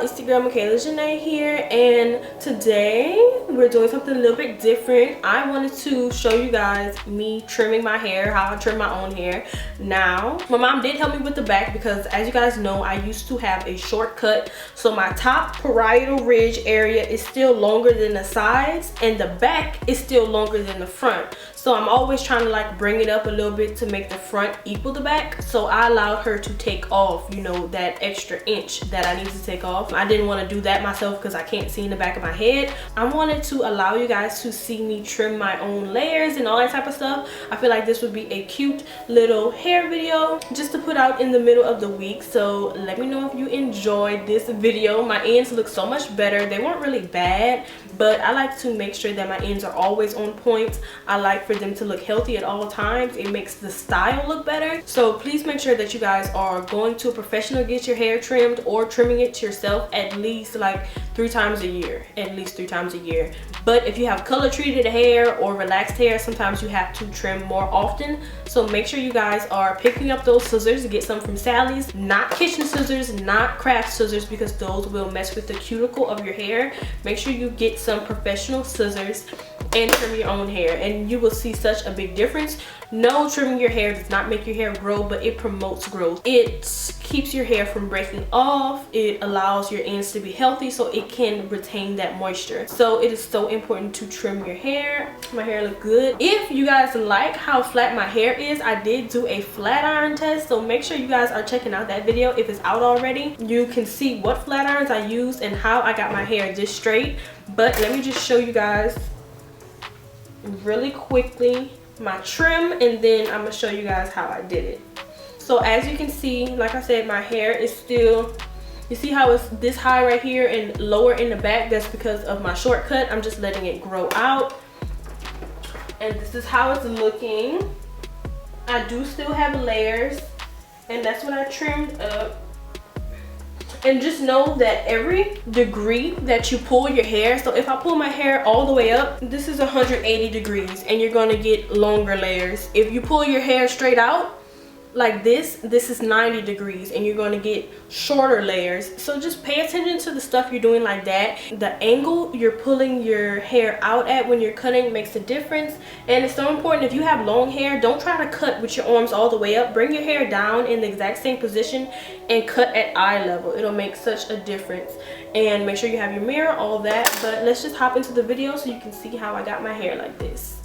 Instagram, Michaela Janae here, and today we're doing something a little bit different. I wanted to show you guys me trimming my hair, how I trim my own hair. Now, my mom did help me with the back because, as you guys know, I used to have a short cut, so my top parietal ridge area is still longer than the sides and the back is still longer than the front. So I'm always trying to like bring it up a little bit to make the front equal the back. So I allowed her to take off, you know, that extra inch that I need to take off. I didn't want to do that myself because I can't see in the back of my head. I wanted to allow you guys to see me trim my own layers and all that type of stuff. I feel like this would be a cute little hair video just to put out in the middle of the week. So let me know if you enjoyed this video. My ends look so much better. They weren't really bad, but I like to make sure that my ends are always on point. I like for them to look healthy at all times. It makes the style look better. So please make sure that you guys are going to a professional to get your hair trimmed or trimming it yourself at least like 3 times a year. At least 3 times a year. But if you have color treated hair or relaxed hair, sometimes you have to trim more often. So make sure you guys are picking up those scissors. Get some from Sally's, not kitchen scissors, not craft scissors, because those will mess with the cuticle of your hair. Make sure you get some professional scissors and trim your own hair, and you will see such a big difference. No, trimming your hair does not make your hair grow, but it promotes growth. It keeps your hair from breaking off. It allows your ends to be healthy so it can retain that moisture. So it is so important to trim your hair. My hair look good. If you guys like how flat my hair is, I did do a flat iron test, so make sure you guys are checking out that video if it's out already. You can see what flat irons I used and how I got my hair this straight. But let me just show you guys really quickly my trim, and then I'm gonna show you guys how I did it. So as you can see, like I said, my hair is still, you see how it's this high right here and lower in the back? That's because of my shortcut. I'm just letting it grow out, and this is how it's looking. I do still have layers, and that's what I trimmed up. And just know that every degree that you pull your hair, so if I pull my hair all the way up, this is 180 degrees and you're gonna get longer layers. If you pull your hair straight out like this is 90 degrees and you're going to get shorter layers. So just pay attention to the stuff you're doing like that. The angle you're pulling your hair out at when you're cutting makes a difference, and it's so important. If you have long hair, don't try to cut with your arms all the way up. Bring your hair down in the exact same position and cut at eye level. It'll make such a difference. And make sure you have your mirror, all that. But let's just hop into the video so you can see how I got my hair like this.